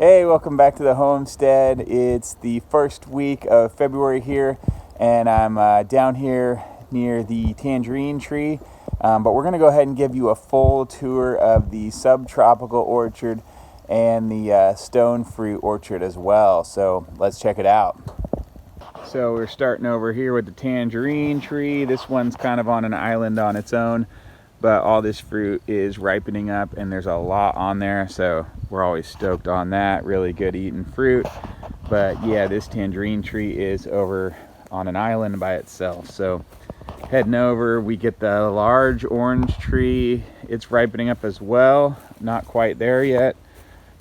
Hey, welcome back to the Homestead. It's the first week of February here, and I'm down here near the Tangerine Tree. But we're going to go ahead and give you a full tour of the subtropical orchard and the stone fruit orchard as well. So let's check it out. So we're starting over here with the Tangerine Tree. This one's kind of on an island on its own, but all this fruit is ripening up and there's a lot on there, so we're always stoked on that. Really good eating fruit. But yeah, this tangerine tree is over on an island by itself. So heading over, we get the large orange tree. It's ripening up as well. Not quite there yet,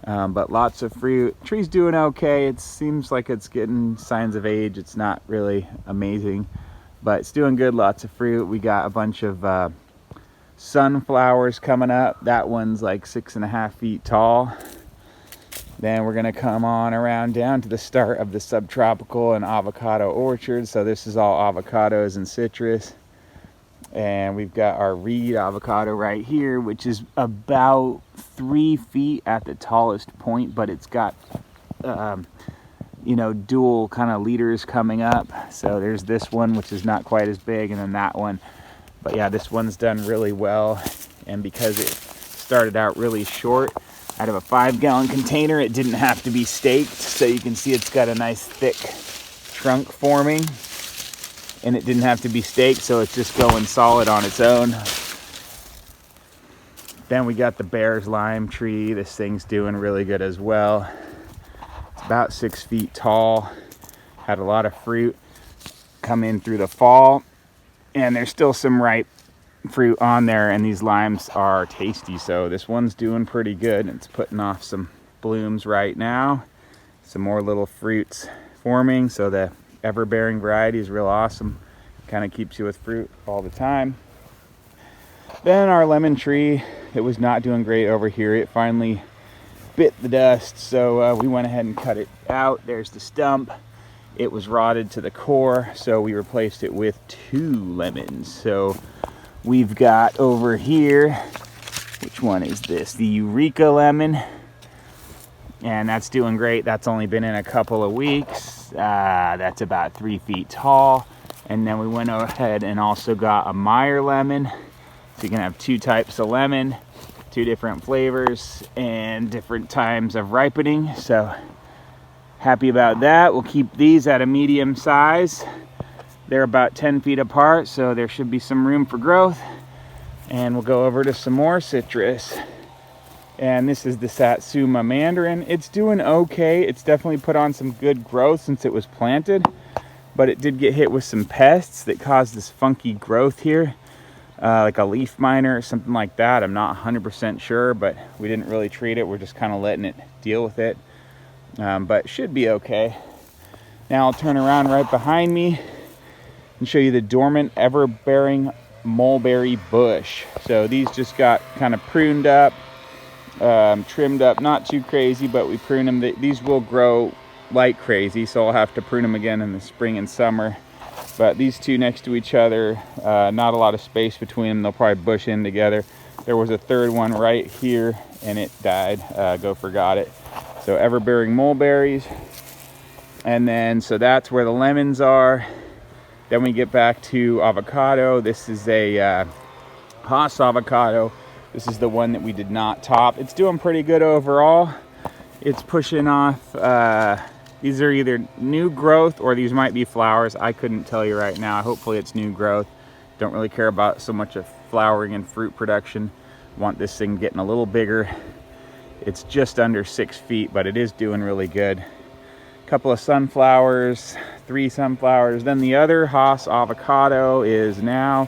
but lots of fruit. Tree's doing okay. It seems like it's getting signs of age. It's not really amazing, but it's doing good. Lots of fruit. We got a bunch of sunflowers coming up. That one's like 6.5 feet tall. Then we're gonna come on around down to the start of the subtropical and avocado orchard. So this is all avocados and citrus, and we've got our reed avocado right here, which is about 3 feet at the tallest point, but it's got dual kind of leaders coming up. So there's this one, which is not quite as big, and then that one. But yeah, this one's done really well, and because it started out really short, out of a 5-gallon container, it didn't have to be staked. So you can see it's got a nice thick trunk forming, and it didn't have to be staked, so it's just going solid on its own. Then we got the bear's lime tree. This thing's doing really good as well. It's about 6 feet tall, had a lot of fruit come in through the fall. And there's still some ripe fruit on there, and these limes are tasty. So this one's doing pretty good. It's putting off some blooms right now. Some more little fruits forming. So the ever-bearing variety is real awesome. Kind of keeps you with fruit all the time. Then our lemon tree, it was not doing great over here. It finally bit the dust. So we went ahead and cut it out. There's the stump. It was rotted to the core, so we replaced it with 2 lemons. So we've got over here, which one is this? The Eureka Lemon, and that's doing great. That's only been in a couple of weeks. That's about 3 feet tall. And then we went ahead and also got a Meyer Lemon. So you can have 2 types of lemon, 2 different flavors, and different times of ripening. So happy about that. We'll keep these at a medium size. They're about 10 feet apart, so there should be some room for growth. And we'll go over to some more citrus. And this is the Satsuma Mandarin. It's doing okay. It's definitely put on some good growth since it was planted, but it did get hit with some pests that caused this funky growth here, like a leaf miner or something like that. I'm not 100% sure, but we didn't really treat it. We're just kind of letting it deal with it. But should be okay. Now I'll turn around right behind me and show you the dormant ever-bearing mulberry bush. So these just got kind of pruned up, trimmed up, not too crazy, but we prune them. These will grow like crazy, so I'll have to prune them again in the spring and summer. But these two next to each other, not a lot of space between them. They'll probably bush in together. There was a third one right here, and it died. Gopher got it. So ever-bearing mulberries. And then, so that's where the lemons are. Then we get back to avocado. This is a Hass avocado. This is the one that we did not top. It's doing pretty good overall. It's pushing off. These are either new growth or these might be flowers. I couldn't tell you right now. Hopefully it's new growth. Don't really care about so much of flowering and fruit production. Want this thing getting a little bigger. It's just under 6 feet, but it is doing really good. A couple of sunflowers, 3 sunflowers. Then the other Hass avocado is now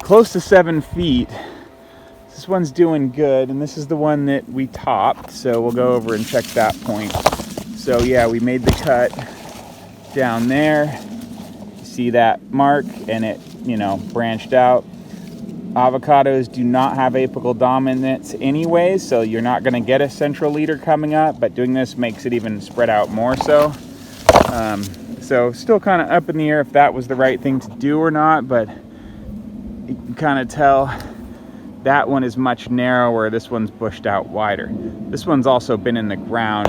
close to 7 feet. This one's doing good, and this is the one that we topped. So we'll go over and check that point. So yeah, we made the cut down there. See that mark, and it, branched out. Avocados do not have apical dominance anyway, so you're not going to get a central leader coming up, but doing this makes it even spread out more so. So still kind of up in the air if that was the right thing to do or not, but you can kind of tell That one is much narrower. This one's bushed out wider. This one's also been in the ground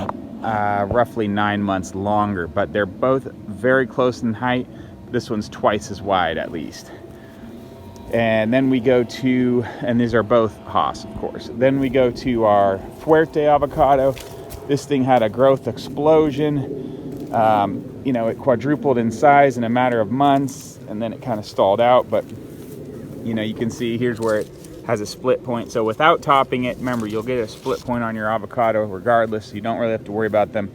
roughly 9 months longer, but they're both very close in height. This one's twice as wide at least. And then we go to, and these are both Haas, of course. Then we go to our Fuerte Avocado. This thing had a growth explosion. You know, it quadrupled in size in a matter of months, and then it kind of stalled out. But, you know, you can see here's where it has a split point. So without topping it, remember, you'll get a split point on your avocado regardless. You don't really have to worry about them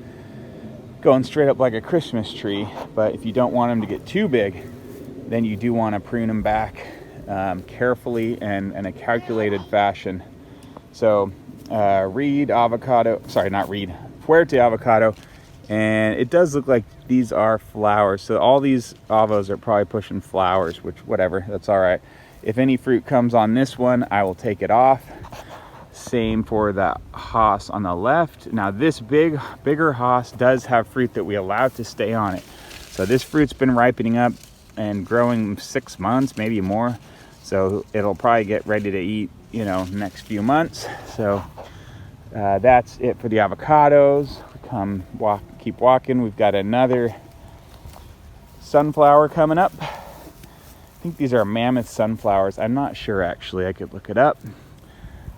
going straight up like a Christmas tree. But if you don't want them to get too big, then you do want to prune them back carefully and in a calculated fashion. So Fuerte Avocado, and it does look like these are flowers. So all these avos are probably pushing flowers, which whatever, that's all right. If any fruit comes on this one, I will take it off. Same for the Haas on the left. Now this bigger Haas does have fruit that we allow to stay on it. So this fruit's been ripening up and growing 6 months, maybe more. So it'll probably get ready to eat, you know, next few months. So that's it for the avocados. Keep walking. We've got another sunflower coming up. I think these are mammoth sunflowers. I'm not sure actually. I could look it up.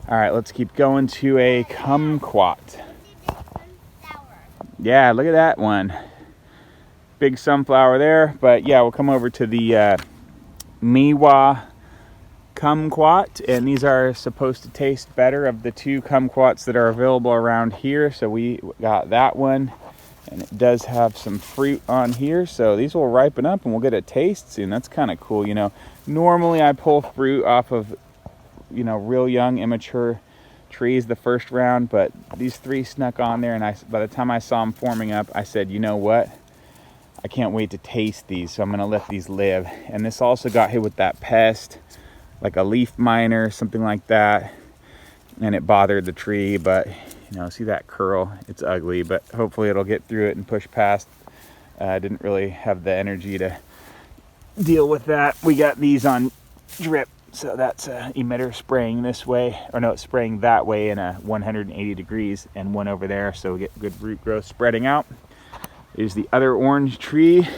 All right, let's keep going to a kumquat. Yeah, look at that one. Big sunflower there. But yeah, we'll come over to the Miwa kumquat, and these are supposed to taste better of the two kumquats that are available around here. So we got that one, and it does have some fruit on here, so these will ripen up and we'll get a taste soon. That's kind of cool. You know, normally I pull fruit off of, you know, real young immature trees the first round, but these three snuck on there, and by the time I saw them forming up, I said, you know what, I can't wait to taste these, so I'm gonna let these live. And this also got hit with that pest, like a leaf miner, something like that, and it bothered the tree. But you know, see that curl? It's ugly, but hopefully it'll get through it and push past. Didn't really have the energy to deal with that. We got these on drip, so that's emitter spraying this way, or no, it's spraying that way in a 180 degrees, and one over there, so we get good root growth spreading out. There's the other orange tree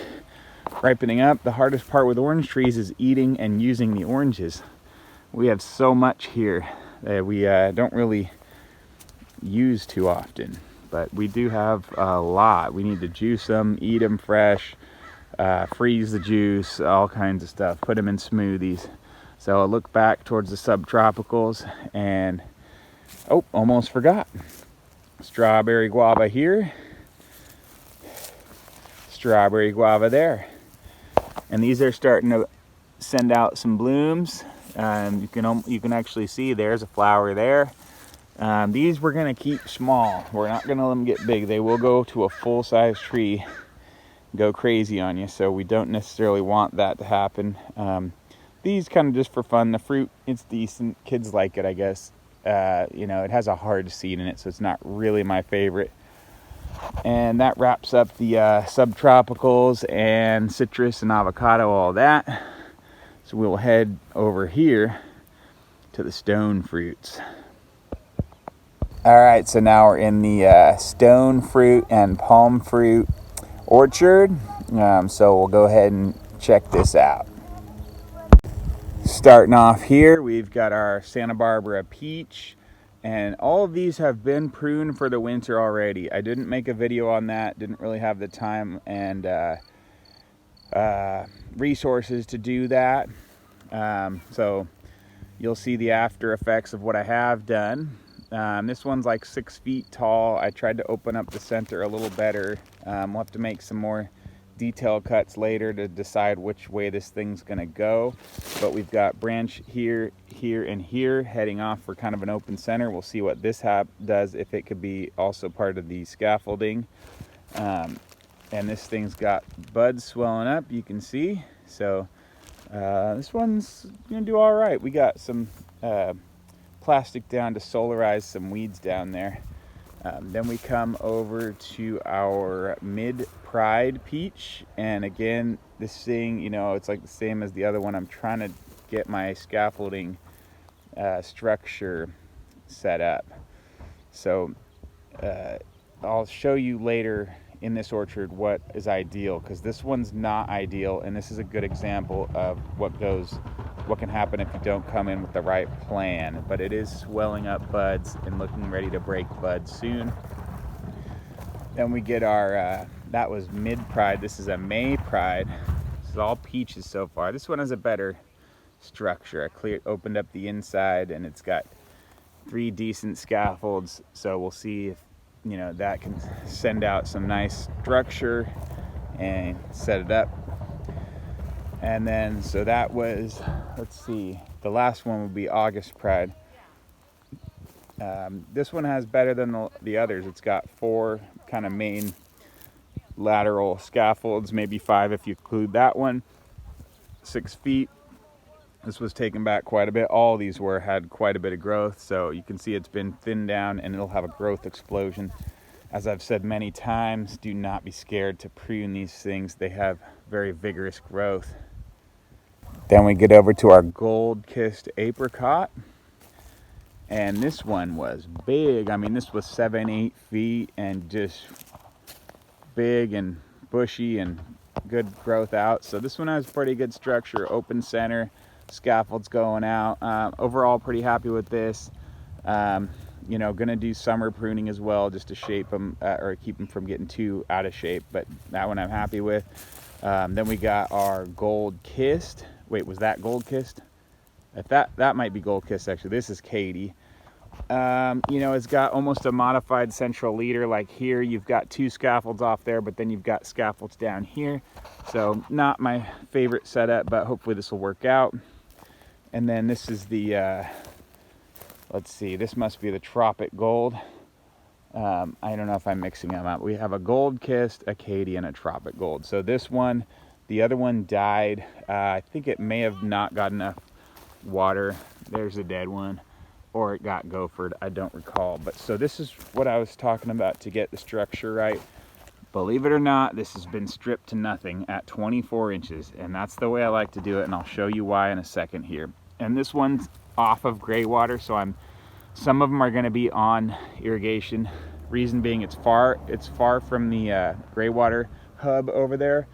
ripening up. The hardest part with orange trees is eating and using the oranges. We have so much here that we don't really use too often, but we do have a lot. We need to juice them, eat them fresh, freeze the juice, all kinds of stuff, put them in smoothies. So I'll look back towards the subtropicals, and oh, almost forgot. Strawberry guava here, strawberry guava there. And these are starting to send out some blooms. You can actually see there's a flower there. These we're gonna keep small. We're not gonna let them get big. They will go to a full-size tree, go crazy on you. So we don't necessarily want that to happen. These kind of just for fun. The fruit, it's decent. Kids like it, I guess. You know, it has a hard seed in it, so it's not really my favorite. And that wraps up the subtropicals and citrus and avocado, all that. So we'll head over here to the stone fruits. All right, so now we're in the stone fruit and palm fruit orchard. So we'll go ahead and check this out. Starting off here, we've got our Santa Barbara peach. And all of these have been pruned for the winter already. I didn't make a video on that. Didn't really have the time and resources to do that. So you'll see the after effects of what I have done. This one's like 6 feet tall. I tried to open up the center a little better. We'll have to make some more detail cuts later to decide which way this thing's gonna go. But we've got branch here, here, and here heading off for kind of an open center. We'll see what this does, if it could be also part of the scaffolding. And this thing's got buds swelling up, you can see. So this one's gonna do all right. We got some plastic down to solarize some weeds down there. Then we come over to our mid-pride peach, and again, this thing, you know, it's like the same as the other one. I'm trying to get my scaffolding structure set up. So I'll show you later in this orchard what is ideal, because this one's not ideal, and this is a good example of what can happen if you don't come in with the right plan. But it is swelling up buds and looking ready to break buds soon. Then we get our that was mid pride. This is a May pride. This is all peaches so far. This one has a better structure. I opened up the inside, and it's got 3 decent scaffolds, so we'll see if that can send out some nice structure and set it up. And then so that was, let's see, the last one would be August pride. This one has better than the others. It's got 4 kind of main lateral scaffolds, maybe 5 if you include that one. 6 feet. This was taken back quite a bit. All these had quite a bit of growth, so you can see it's been thinned down, and it'll have a growth explosion. As I've said many times, do not be scared to prune these things. They have very vigorous growth. Then we get over to our gold-kissed apricot, and this one was big. I mean, this was 7-8 feet and just big and bushy and good growth out. So this one has pretty good structure, open center, scaffolds going out. Overall, pretty happy with this. Gonna do summer pruning as well, just to shape them or keep them from getting too out of shape. But that one I'm happy with. Then we got our gold kissed. Wait, was that gold kissed? That might be gold kissed actually. This is Katie. It's got almost a modified central leader. Like here, you've got 2 scaffolds off there, but then you've got scaffolds down here. So not my favorite setup, but hopefully this will work out. And then this is the, let's see, this must be the Tropic Gold. I don't know if I'm mixing them up. We have a Gold Kissed, a Katie, and a Tropic Gold. So this one, the other one died. I think it may have not got enough water. There's a dead one. Or it got gophered, I don't recall. But so this is what I was talking about to get the structure right. Believe it or not, this has been stripped to nothing at 24 inches, and that's the way I like to do it, and I'll show you why in a second here. And this one's off of gray water, so some of them are going to be on irrigation. Reason being, it's far from the gray water hub over there,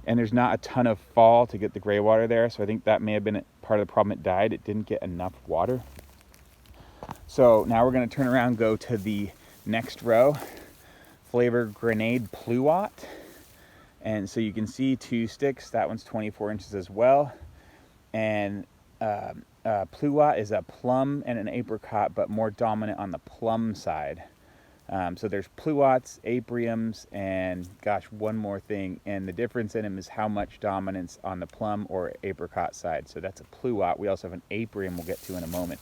and there's not a ton of fall to get the gray water there. So I think that may have been part of the problem. It died. It didn't get enough water. So now we're going to turn around, go to the next row. Flavor Grenade Pluot. And so you can see 2 sticks. That one's 24 inches as well. And Pluot is a plum and an apricot, but more dominant on the plum side. So there's Pluots, Apriums, and gosh, one more thing. And the difference in them is how much dominance on the plum or apricot side. So that's a Pluot. We also have an Aprium we'll get to in a moment.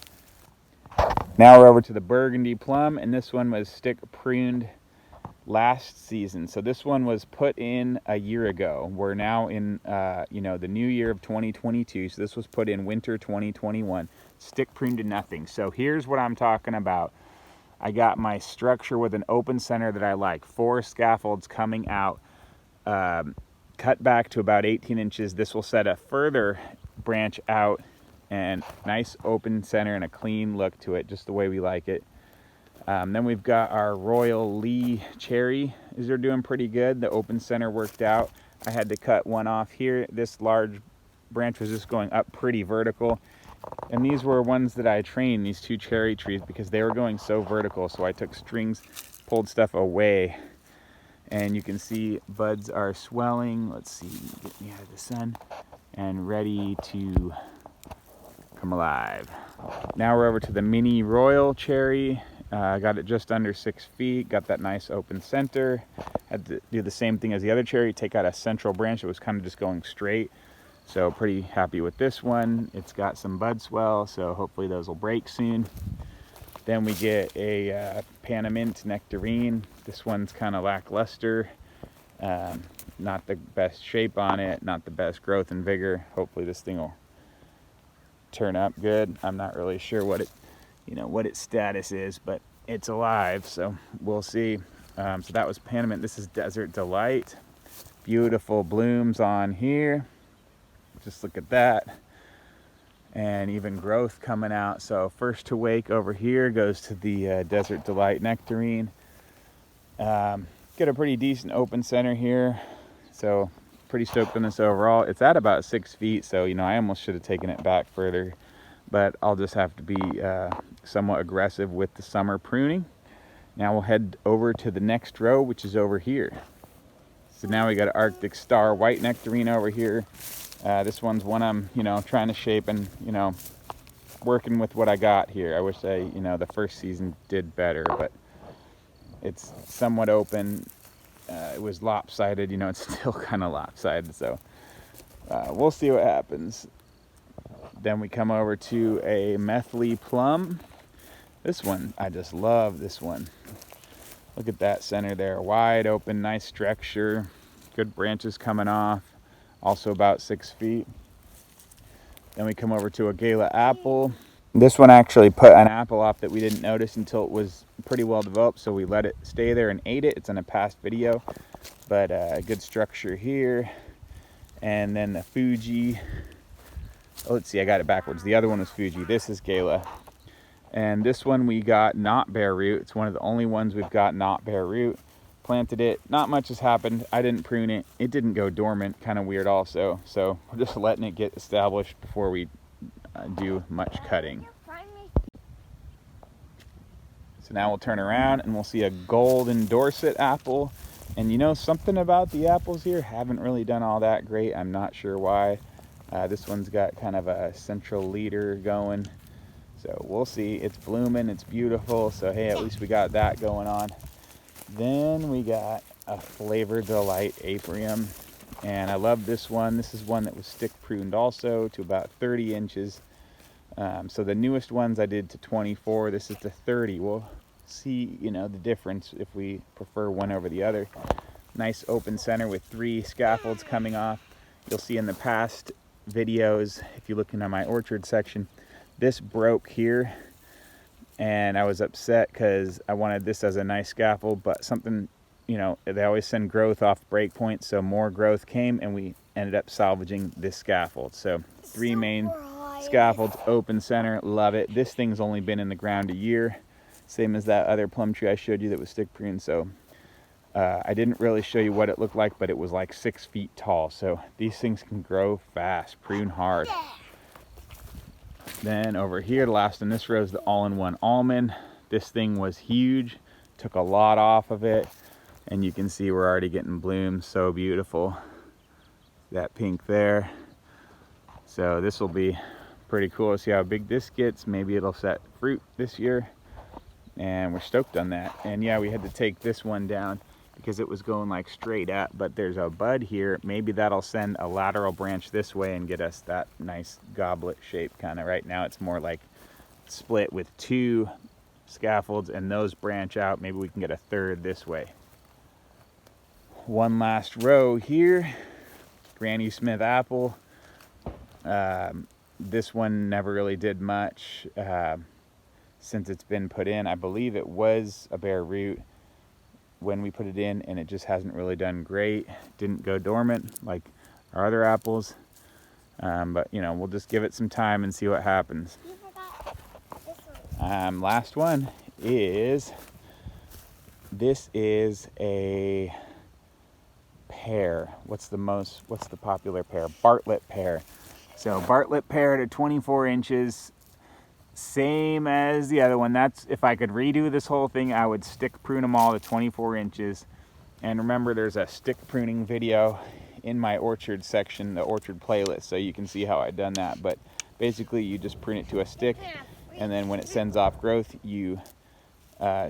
Now we're over to the Burgundy Plum, and this one was stick pruned last season. So this one was put in a year ago. We're now in the new year of 2022. So this was put in winter 2021. Stick pruned to nothing. So here's what I'm talking about. I got my structure with an open center that I like. 4 scaffolds coming out, cut back to about 18 inches. This will set a further branch out, and nice open center and a clean look to it, just the way we like it. Then we've got our Royal Lee cherry. They're doing pretty good. The open center worked out. I had to cut one off here. This large branch was just going up pretty vertical. And these were ones that I trained, these 2 cherry trees, because they were going so vertical. So I took strings, pulled stuff away. And you can see buds are swelling. Let's see, get me out of the sun. And ready to come alive. Now we're over to the mini Royal cherry. Got it just under 6 feet, got that nice open center. Had to do the same thing as the other cherry, take out a central branch that was kind of just going straight. So pretty happy with this one. It's got some bud swell, so hopefully those will break soon. Then we get a Panamint Nectarine. This one's kind of lackluster. Not the best shape on it, not the best growth and vigor. Hopefully this thing will turn up good. I'm not really sure what its status is, but it's alive, so we'll see. So that was Panamint. This is Desert Delight. Beautiful blooms on here. Just look at that. and even growth coming out. So first to wake over here goes to the Desert Delight Nectarine. Get a pretty decent open center here, so pretty stoked on this overall. It's at about 6 feet, so you know, I almost should have taken it back further, but I'll just have to be somewhat aggressive with the summer pruning. Now we'll head over to the next row, which is over here. So now we got an Arctic Star White Nectarine over here. This one's one I'm, you know, trying to shape and, you know, working with what I got here. I wish you know, the first season did better, but it's somewhat open. It was lopsided, you know, it's still kind of lopsided, so we'll see what happens. Then we come over to a Meth Lee Plum. This one, I just love this one. Look at that center there, wide open, nice structure, good branches coming off, also about 6 feet. Then we come over to a Gala Apple. This one actually put an apple off that we didn't notice until it was pretty well developed, so we let it stay there and ate it. It's in a past video, but good structure here. And then the Fuji. Oh, let's see, I got it backwards. The other one was Fuji. This is Gala. And this one we got not bare root. It's one of the only ones we've got not bare root. Planted it, not much has happened. I didn't prune it. It didn't go dormant, kind of weird also. So we're just letting it get established before we do much cutting. So now we'll turn around and we'll see a golden Dorset apple. And you know, something about the apples here haven't really done all that great. I'm not sure why. This one's got kind of a central leader going. So we'll see. It's blooming, it's beautiful. So hey, at least we got that going on. Then we got a Flavor Delight Apium. And I love this one. This is one that was stick pruned also to about 30 inches. So the newest ones I did to 24. This is to 30. We'll see, you know, the difference if we prefer one over the other. Nice open center with 3 scaffolds coming off. You'll see in the past videos, if you look into my orchard section, this broke here, and I was upset because I wanted this as a nice scaffold, but something, you know, they always send growth off break points, so more growth came and we ended up salvaging this scaffold. So 3 main scaffolds, open center, love it. This thing's only been in the ground a year, same as that other plum tree I showed you that was stick pruned. So I didn't really show you what it looked like, but it was like 6 feet tall. So these things can grow fast, prune hard. Then over here, the last in this row is the all-in-one almond. This thing was huge, took a lot off of it, and you can see we're already getting blooms. So beautiful, that pink there. So this will be pretty cool to see how big this gets. Maybe it'll set fruit this year, and we're stoked on that. And yeah, we had to take this one down because it was going like straight up, but there's a bud here. Maybe that'll send a lateral branch this way and get us that nice goblet shape kind of. Right now it's more like split with 2 scaffolds and those branch out. Maybe we can get a third this way. One last row here, Granny Smith apple. This one never really did much since it's been put in. I believe it was a bare root when we put it in, and it just hasn't really done great. Didn't go dormant like our other apples, but you know, we'll just give it some time and see what happens. Last one is, this is a pear. What's the popular pear? Bartlett pear. So Bartlett pear to 24 inches. Same as the other one. That's, if I could redo this whole thing, I would stick prune them all to 24 inches. And remember, there's a stick pruning video in my orchard section, the orchard playlist, so you can see how I've done that. But basically, you just prune it to a stick, and then when it sends off growth, you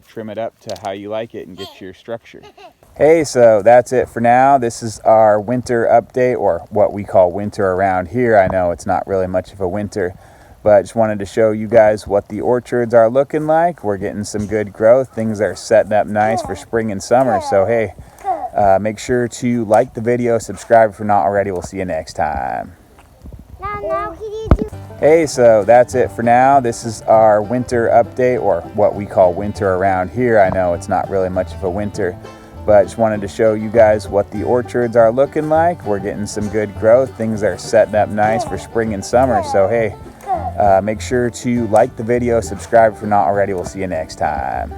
trim it up to how you like it and get your structure. Hey, so that's it for now. This is our winter update, or what we call winter around here. I know it's not really much of a winter, but I just wanted to show you guys what the orchards are looking like. We're getting some good growth. Things are setting up nice for spring and summer. So hey, make sure to like the video, subscribe if you're not already. We'll see you next time. Hey, so that's it for now. This is our winter update, or what we call winter around here. I know it's not really much of a winter, but I just wanted to show you guys what the orchards are looking like. We're getting some good growth. Things are setting up nice for spring and summer. So hey, Make sure to like the video, subscribe if you're not already. We'll see you next time.